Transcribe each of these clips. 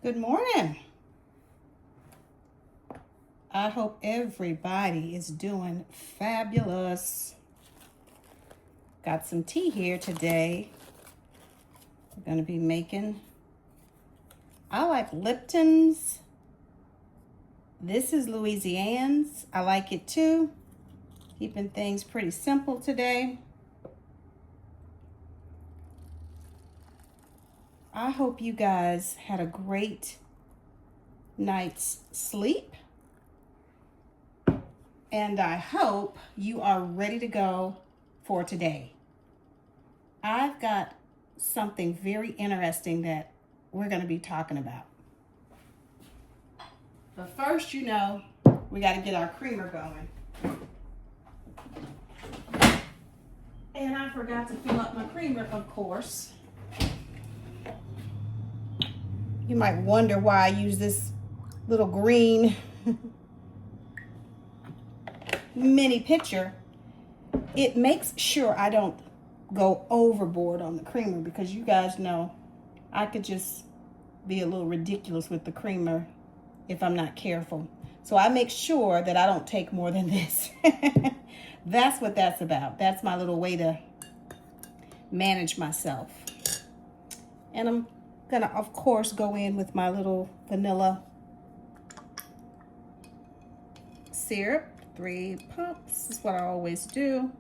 Good morning. I hope everybody is doing fabulous. Got some tea here today. We're going to be making, I like Lipton's. This is Louisiana's. I like it too. Keeping things pretty simple today. I hope you guys had a great night's sleep. And I hope you are ready to go for today. I've got something very interesting that we're going to be talking about. But first, we got to get our creamer going. And I forgot to fill up my creamer, of course. You might wonder why I use this little green mini pitcher. It makes sure I don't go overboard on the creamer, because you guys know I could just be a little ridiculous with the creamer if I'm not careful. So I make sure that I don't take more than this. That's what that's about. That's my little way to manage myself. And I'm gonna, of course, go in with my little vanilla syrup. 3 pumps is what I always do.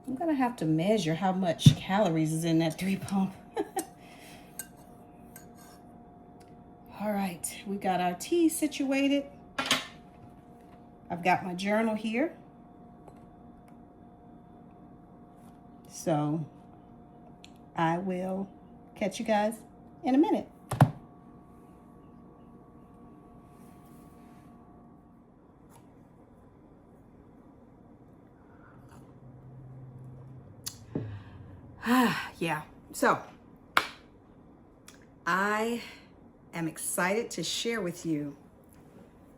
I'm gonna have to measure how much calories is in that 3 pump. All right, we got our tea situated. I've got my journal here. So I will catch you guys in a minute. Yeah, so I am excited to share with you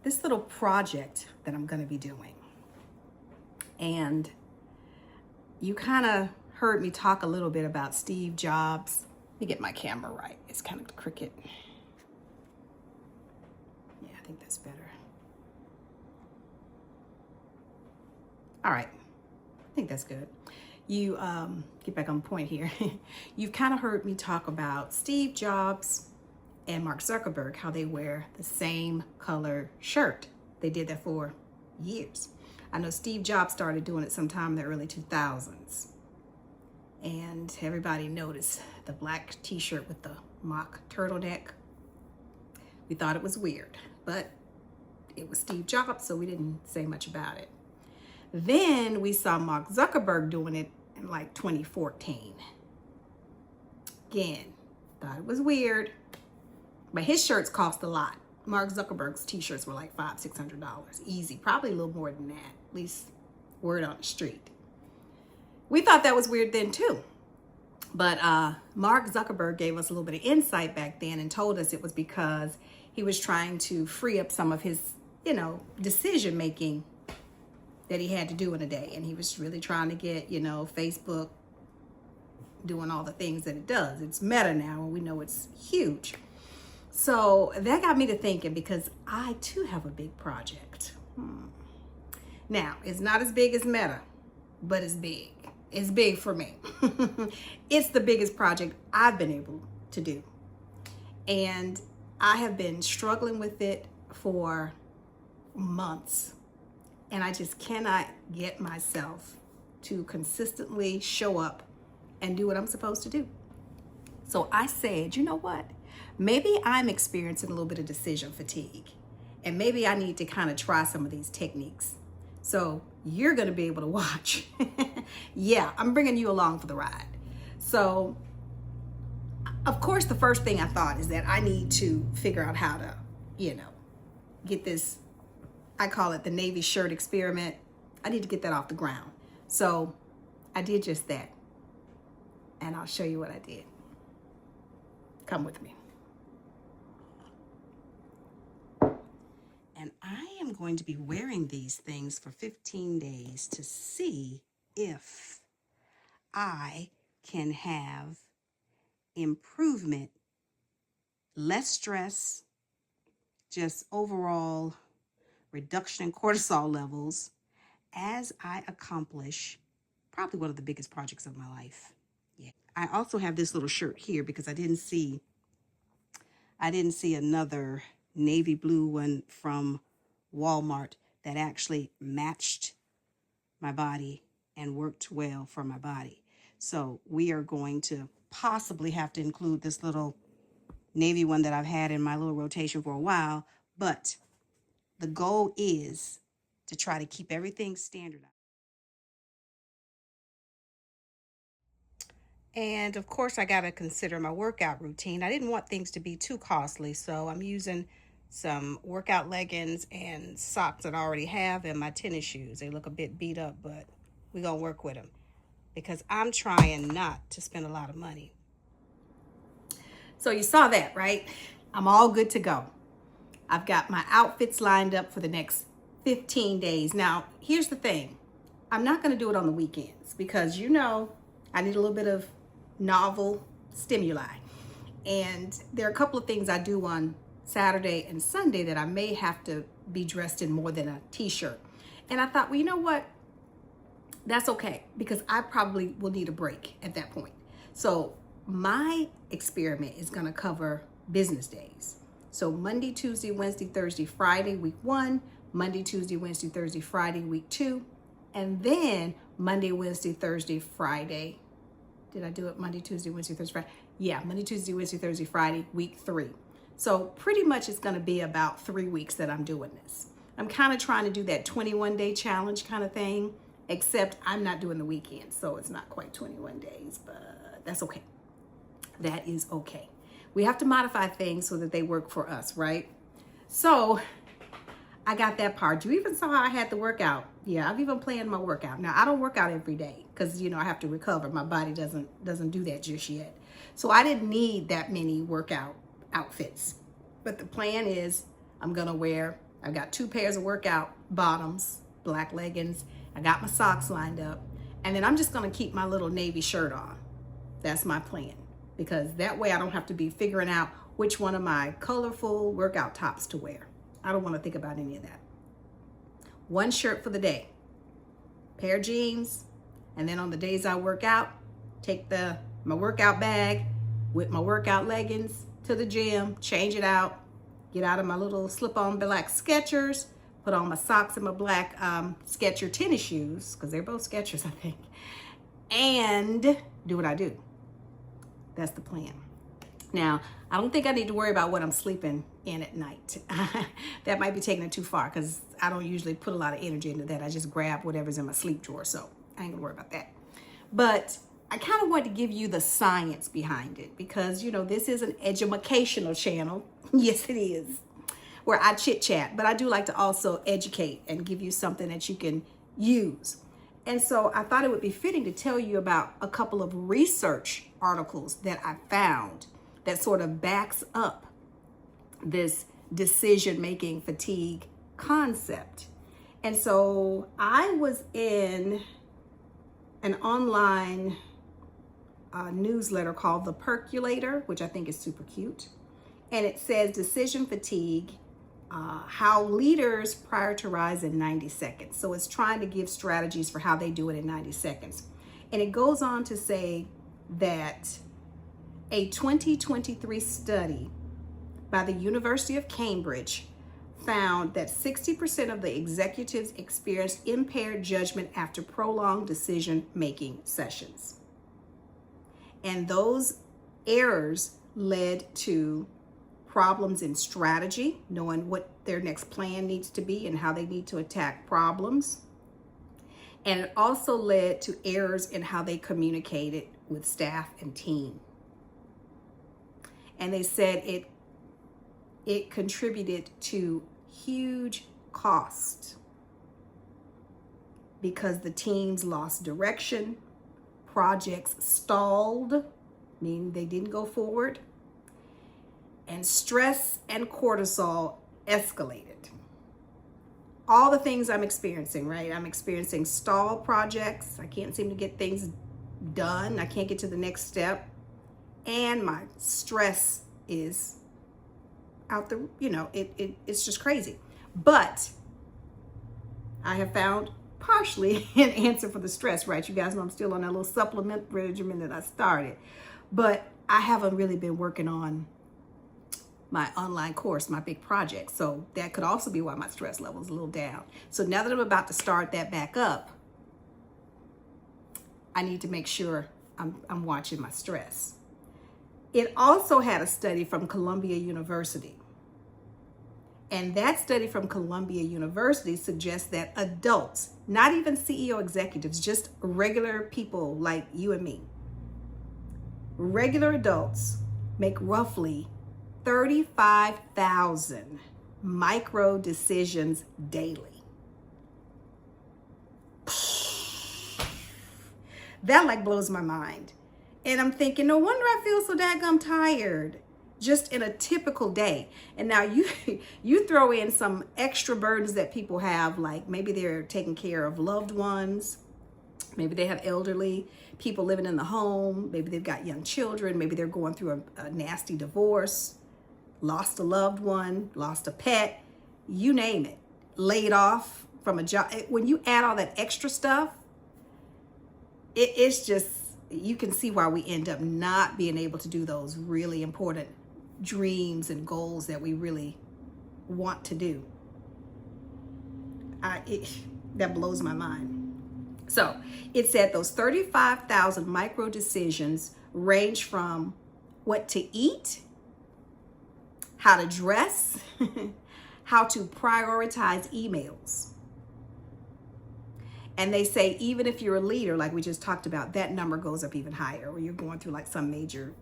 this little project that I'm going to be doing. And you kind of heard me talk a little bit about Steve Jobs. Let me get my camera right. It's kind of crooked. Yeah, I think that's better. All right, I think that's good. You get back on point here. You've kind of heard me talk about Steve Jobs and Mark Zuckerberg, how they wear the same color shirt. They did that for years. I know Steve Jobs started doing it sometime in the early 2000s. And everybody noticed the black t-shirt with the mock turtleneck. We thought it was weird, but it was Steve Jobs, so we didn't say much about it. Then we saw Mark Zuckerberg doing it in like 2014. Again, thought it was weird, but his shirts cost a lot. Mark Zuckerberg's t-shirts were like $500-600, easy, probably a little more than that, at least word on the street. We thought that was weird then too, but Mark Zuckerberg gave us a little bit of insight back then and told us it was because he was trying to free up some of his, decision making that he had to do in a day. And he was really trying to get, Facebook doing all the things that it does. It's Meta now, and we know it's huge. So that got me to thinking, because I too have a big project. Now, it's not as big as Meta, but it's big. It's big for me. It's the biggest project I've been able to do. And I have been struggling with it for months. And I just cannot get myself to consistently show up and do what I'm supposed to do. So I said, you know what? Maybe I'm experiencing a little bit of decision fatigue. And maybe I need to kind of try some of these techniques. So you're going to be able to watch. Yeah, I'm bringing you along for the ride. So, of course, the first thing I thought is that I need to figure out how to, get this, I call it the Navy shirt experiment. I need to get that off the ground. So I did just that. And I'll show you what I did. Come with me. And I am going to be wearing these things for 15 days to see if I can have improvement less stress, just overall reduction in cortisol levels as I accomplish probably one of the biggest projects of my life. Yeah. I also have this little shirt here because I didn't see another navy blue one from Walmart that actually matched my body and worked well for my body. So we are going to possibly have to include this little navy one that I've had in my little rotation for a while, but the goal is to try to keep everything standardized. And of course, I got to consider my workout routine. I didn't want things to be too costly, so I'm using some workout leggings and socks that I already have and my tennis shoes. They look a bit beat up, but we're going to work with them because I'm trying not to spend a lot of money. So you saw that, right? I'm all good to go. I've got my outfits lined up for the next 15 days. Now, here's the thing. I'm not going to do it on the weekends because, I need a little bit of novel stimuli. And there are a couple of things I do on Saturday and Sunday that I may have to be dressed in more than a t-shirt. And I thought, well, you know what? That's okay because I probably will need a break at that point. So my experiment is going to cover business days. So Monday, Tuesday, Wednesday, Thursday, Friday, week 1, Monday, Tuesday, Wednesday, Thursday, Friday, week 2, and then Monday, Wednesday, Thursday, Friday. Did I do it Monday, Tuesday, Wednesday, Thursday, Friday? Yeah, Monday, Tuesday, Wednesday, Thursday, Friday, week 3. So pretty much it's going to be about 3 weeks that I'm doing this. I'm kind of trying to do that 21-day challenge kind of thing, except I'm not doing the weekends, so it's not quite 21 days, but that's okay. That is okay. We have to modify things so that they work for us, right? So I got that part. You even saw how I had the workout. Yeah, I've even planned my workout. Now, I don't work out every day because, I have to recover. My body doesn't do that just yet. So I didn't need that many workout outfits. But the plan is I've got 2 pairs of workout bottoms, black leggings. I got my socks lined up. And then I'm just going to keep my little navy shirt on. That's my plan. Because that way I don't have to be figuring out which one of my colorful workout tops to wear. I don't want to think about any of that. 1 shirt for the day, pair of jeans, and then on the days I work out, take my workout bag with my workout leggings to the gym, change it out, get out of my little slip-on black Skechers, put on my socks and my black Skechers tennis shoes, because they're both Skechers, I think, and do what I do. That's the plan. Now, I don't think I need to worry about what I'm sleeping in at night. That might be taking it too far because I don't usually put a lot of energy into that. I just grab whatever's in my sleep drawer, so I ain't gonna worry about that. But I kind of want to give you the science behind it because, this is an educational channel. Yes, it is, where I chit chat, but I do like to also educate and give you something that you can use. And so I thought it would be fitting to tell you about a couple of research articles that I found that sort of backs up this decision-making fatigue concept. And so I was in an online newsletter called The Percolator, which I think is super cute. And it says decision fatigue, how leaders prioritize in 90 seconds. So it's trying to give strategies for how they do it in 90 seconds. And it goes on to say that a 2023 study by the University of Cambridge found that 60% of the executives experienced impaired judgment after prolonged decision-making sessions. And those errors led to problems in strategy, knowing what their next plan needs to be and how they need to attack problems. And it also led to errors in how they communicated with staff and team. And they said it contributed to huge cost because the teams lost direction, projects stalled, meaning they didn't go forward, and stress and cortisol escalated. All the things I'm experiencing, right? I'm experiencing stalled projects. I can't seem to get things done. I can't get to the next step. And my stress is out the, it's just crazy. But I have found partially an answer for the stress, right? You guys know I'm still on that little supplement regimen that I started, but I haven't really been working on my online course, my big project. So that could also be why my stress level is a little down. So now that I'm about to start that back up, I need to make sure I'm watching my stress. It also had a study from Columbia University. And that study from Columbia University suggests that adults, not even CEO executives, just regular people like you and me, regular adults make roughly 35,000 micro decisions daily. That like blows my mind. And I'm thinking, no wonder I feel so daggum tired just in a typical day. And now you throw in some extra burdens that people have, like maybe they're taking care of loved ones, maybe they have elderly people living in the home, maybe they've got young children, maybe they're going through a nasty divorce, lost a loved one, lost a pet, you name it, laid off from a job. When you add all that extra stuff, it's just, you can see why we end up not being able to do those really important dreams and goals that we really want to do. That blows my mind. So it said those 35,000 micro decisions range from what to eat, how to dress, how to prioritize emails. And they say even if you're a leader, like we just talked about, that number goes up even higher, or you're going through like some major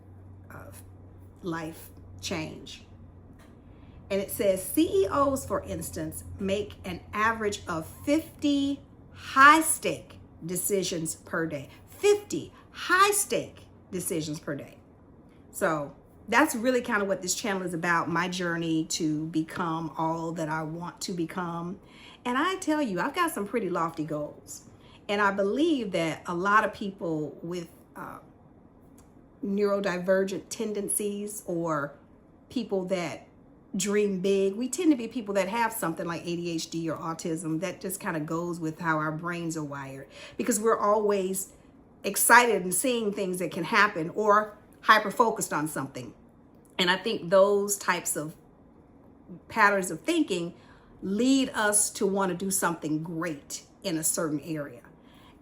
life change. And it says CEOs, for instance, make an average of 50 high-stake decisions per day. 50 high-stake decisions per day. So that's really kind of what this channel is about, my journey to become all that I want to become. And I tell you, I've got some pretty lofty goals. And I believe that a lot of people with neurodivergent tendencies, or people that dream big, we tend to be people that have something like ADHD or autism. That just kind of goes with how our brains are wired, because we're always excited and seeing things that can happen, or hyper focused on something. And I think those types of patterns of thinking lead us to want to do something great in a certain area.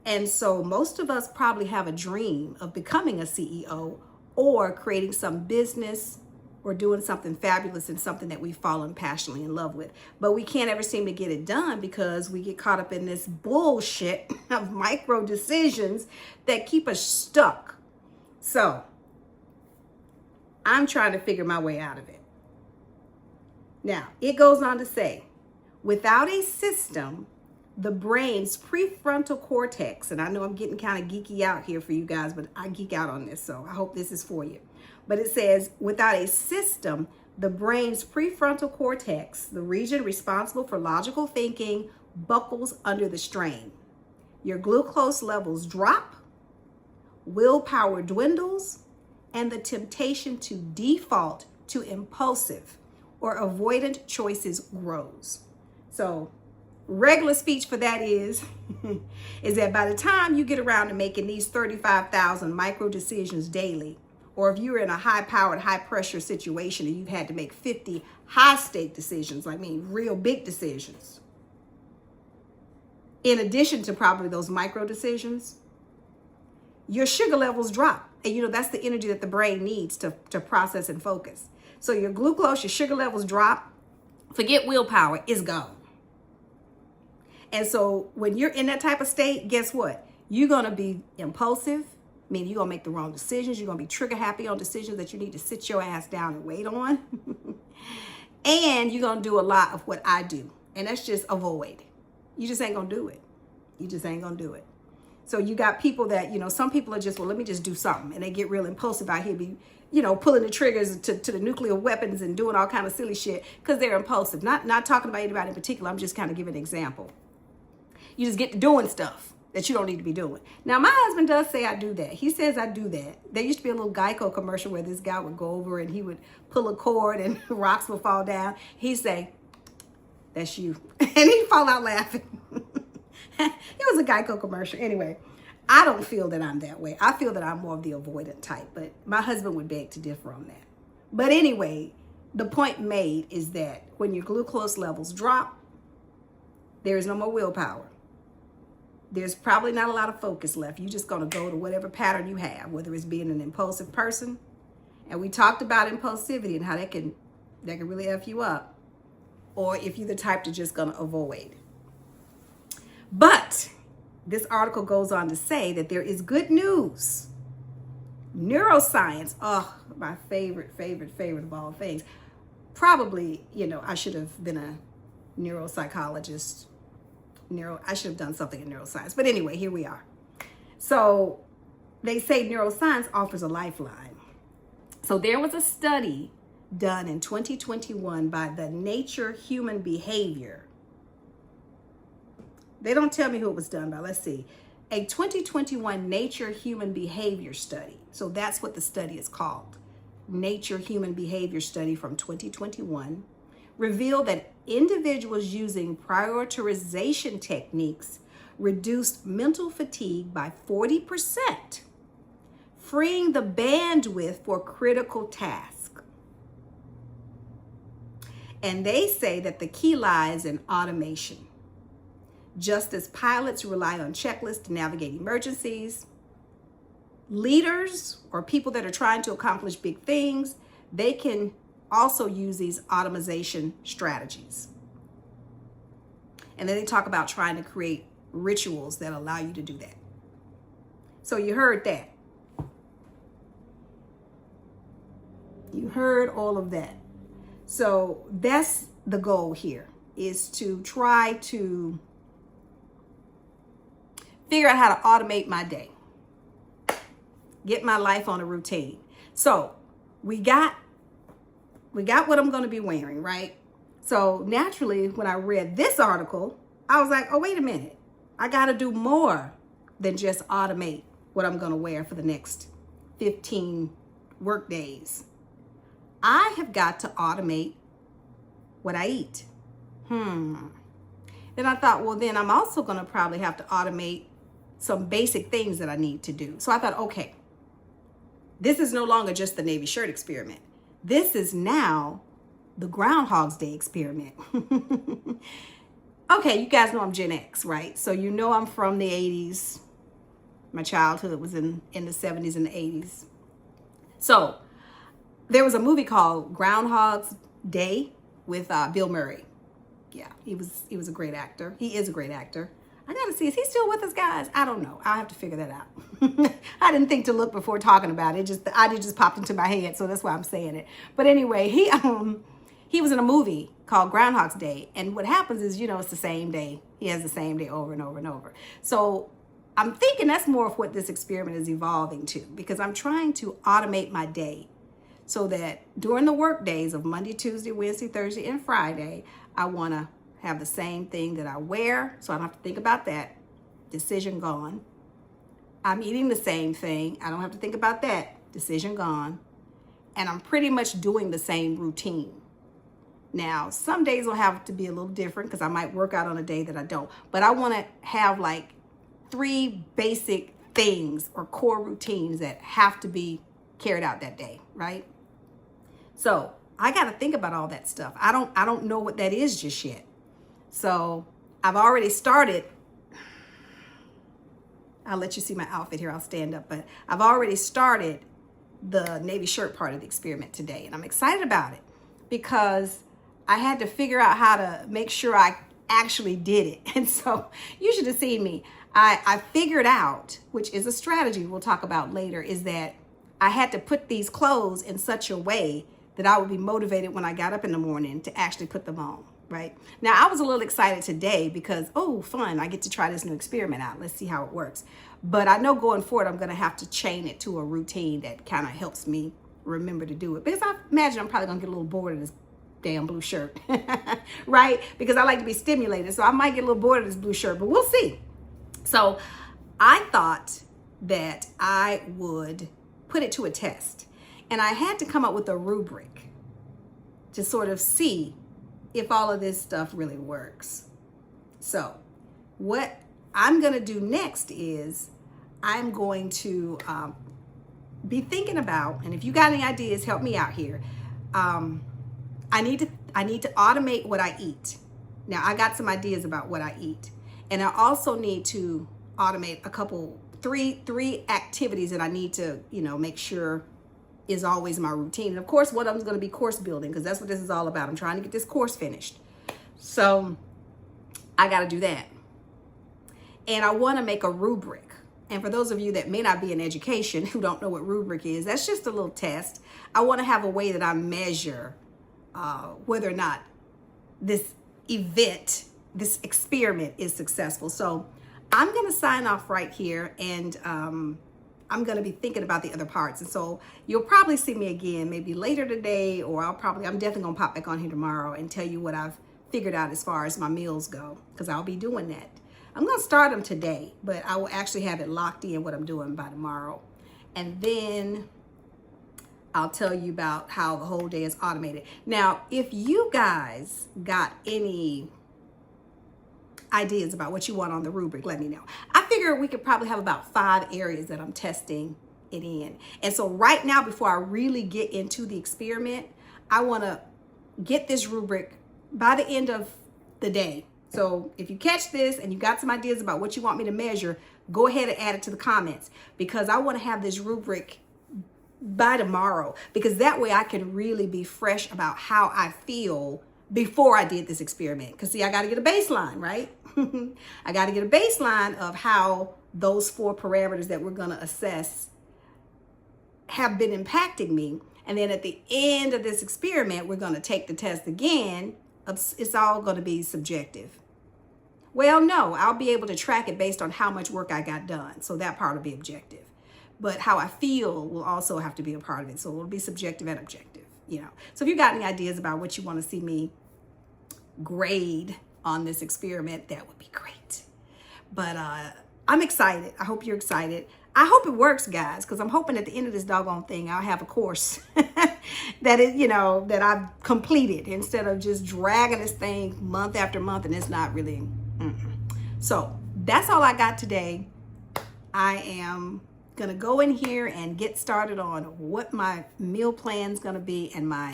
And so most of us probably have a dream of becoming a CEO, or creating some business, or doing something fabulous and something that we've fallen passionately in love with. But we can't ever seem to get it done because we get caught up in this bullshit of micro decisions that keep us stuck. So I'm trying to figure my way out of it. Now, it goes on to say, without a system, the brain's prefrontal cortex, and I know I'm getting kind of geeky out here for you guys, but I geek out on this, so I hope this is for you. But it says, without a system, the brain's prefrontal cortex, the region responsible for logical thinking, buckles under the strain. Your glucose levels drop, willpower dwindles, and the temptation to default to impulsive or avoidant choices grows. So regular speech for that is that by the time you get around to making these 35,000 micro decisions daily, or if you're in a high-powered, high-pressure situation and you've had to make 50 high-stake decisions, real big decisions, in addition to probably those micro decisions, your sugar levels drop. And that's the energy that the brain needs to process and focus. So your glucose, your sugar levels drop. Forget willpower, it's gone. And so when you're in that type of state, guess what? You're going to be impulsive, meaning you're going to make the wrong decisions. You're going to be trigger happy on decisions that you need to sit your ass down and wait on. And you're going to do a lot of what I do. And that's just avoid. You just ain't going to do it. You just ain't going to do it. So you got people that, some people are just, well, let me just do something. And they get real impulsive out here, pulling the triggers to the nuclear weapons and doing all kind of silly shit because they're impulsive. Not talking about anybody in particular. I'm just kind of giving an example. You just get to doing stuff that you don't need to be doing. Now, my husband does say I do that. He says I do that. There used to be a little Geico commercial where this guy would go over and he would pull a cord and rocks would fall down. He'd say, "That's you." And he'd fall out laughing. It was a Geico commercial. Anyway, I don't feel that I'm that way. I feel that I'm more of the avoidant type, but my husband would beg to differ on that. But anyway, the point made is that when your glucose levels drop, there is no more willpower. There's probably not a lot of focus left. You're just going to go to whatever pattern you have, whether it's being an impulsive person. And we talked about impulsivity and how that can really F you up. Or if you're the type that's just going to avoid. But this article goes on to say that there is good news. Neuroscience, oh, my favorite of all things. Probably, I should have been a neuropsychologist. I should have done something in neuroscience. But anyway, here we are. So they say neuroscience offers a lifeline. So there was a study done in 2021 by the Nature Human Behavior. They don't tell me who it was done by. Let's see. A 2021 Nature Human Behavior study. So that's what the study is called. Nature Human Behavior Study from 2021 revealed that individuals using prioritization techniques reduced mental fatigue by 40%, freeing the bandwidth for critical tasks. And they say that the key lies in automation. Just as pilots rely on checklists to navigate emergencies, leaders or people that are trying to accomplish big things, they can also use these automation strategies. And then they talk about trying to create rituals that allow you to do that. So you heard that. You heard all of that. So that's the goal here, is to try to figure out how to automate my day. Get my life on a routine. So we got what I'm going to be wearing, right? So naturally, when I read this article, I was like, oh, wait a minute. I got to do more than just automate what I'm going to wear for the next 15 work days. I have got to automate what I eat. Then I thought, well, then I'm also going to probably have to automate some basic things that I need to do. So I thought, okay, this is no longer just the Navy shirt experiment. This is now the Groundhog Day Experiment. Okay, you guys know I'm Gen X, right? So you know I'm from the 80s. My childhood was in the 70s and the 80s. So there was a movie called Groundhog Day with Bill Murray. Yeah, he was a great actor. He is a great actor. I gotta see, is he still with us, guys? I don't know. I'll have to figure that out. I didn't think to look before talking about it. The idea just popped into my head, so that's why I'm saying it. But anyway, he was in a movie called Groundhog Day, and what happens is, it's the same day. He has the same day over and over and over. So I'm thinking that's more of what this experiment is evolving to, because I'm trying to automate my day so that during the work days of Monday, Tuesday, Wednesday, Thursday, and Friday, I want to have the same thing that I wear, so I don't have to think about that. Decision gone. I'm eating the same thing. I don't have to think about that. Decision gone. And I'm pretty much doing the same routine. Now, some days will have to be a little different because I might work out on a day that I don't. But I want to have like 3 basic things or core routines that have to be carried out that day, right? So I got to think about all that stuff. I don't know what that is just yet. So I've already started. I'll let you see my outfit here. I'll stand up. But I've already started the Navy shirt part of the experiment today. And I'm excited about it because I had to figure out how to make sure I actually did it. And so you should have seen me. I figured out, which is a strategy we'll talk about later, is that I had to put these clothes in such a way that I would be motivated when I got up in the morning to actually put them on. Right now, I was a little excited today because, oh, fun, I get to try this new experiment out. Let's see how it works. But I know going forward, I'm going to have to chain it to a routine that kind of helps me remember to do it. Because I imagine I'm probably going to get a little bored of this damn blue shirt, right? Because I like to be stimulated. So I might get a little bored of this blue shirt, but we'll see. So I thought that I would put it to a test, and I had to come up with a rubric to sort of see if all of this stuff really works. So what I'm going to do next is I'm going to be thinking about, and if you got any ideas, help me out here. I need to automate what I eat. Now I got some ideas about what I eat, and I also need to automate three activities that I need to, make sure is always my routine. And of course, one of them is going to be course building, because that's what this is all about. I'm trying to get this course finished. So I got to do that. And I want to make a rubric. And for those of you that may not be in education, who don't know what rubric is, that's just a little test. I want to have a way that I measure whether or not this event, this experiment is successful. So I'm going to sign off right here, and I'm going to be thinking about the other parts. And so you'll probably see me again, maybe later today, or I'm definitely going to pop back on here tomorrow and tell you what I've figured out as far as my meals go, because I'll be doing that. I'm going to start them today, but I will actually have it locked in what I'm doing by tomorrow. And then I'll tell you about how the whole day is automated. Now, if you guys got any ideas about what you want on the rubric, let me know. I figure we could probably have about 5 areas that I'm testing it in. And so right now, before I really get into the experiment, I want to get this rubric by the end of the day. So if you catch this and you got some ideas about what you want me to measure, go ahead and add it to the comments, because I want to have this rubric by tomorrow, because that way I can really be fresh about how I feel before I did this experiment. Because see, I got to get a baseline, right? I got to get a baseline of how those 4 parameters that we're going to assess have been impacting me. And then at the end of this experiment, we're going to take the test again. It's all going to be subjective. Well, no, I'll be able to track it based on how much work I got done. So that part will be objective. But how I feel will also have to be a part of it. So it'll be subjective and objective, So if you got any ideas about what you want to see me grade on this experiment, that would be great. But I'm excited. I hope you're excited. I hope it works, guys, because I'm hoping at the end of this doggone thing, I'll have a course that I've completed, instead of just dragging this thing month after month and it's not really. So that's all I got today. I am going to go in here and get started on what my meal plan is going to be and my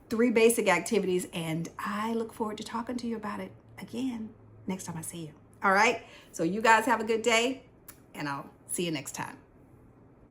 3 basic activities. And I look forward to talking to you about it again next time I see you. All right. So you guys have a good day, and I'll see you next time.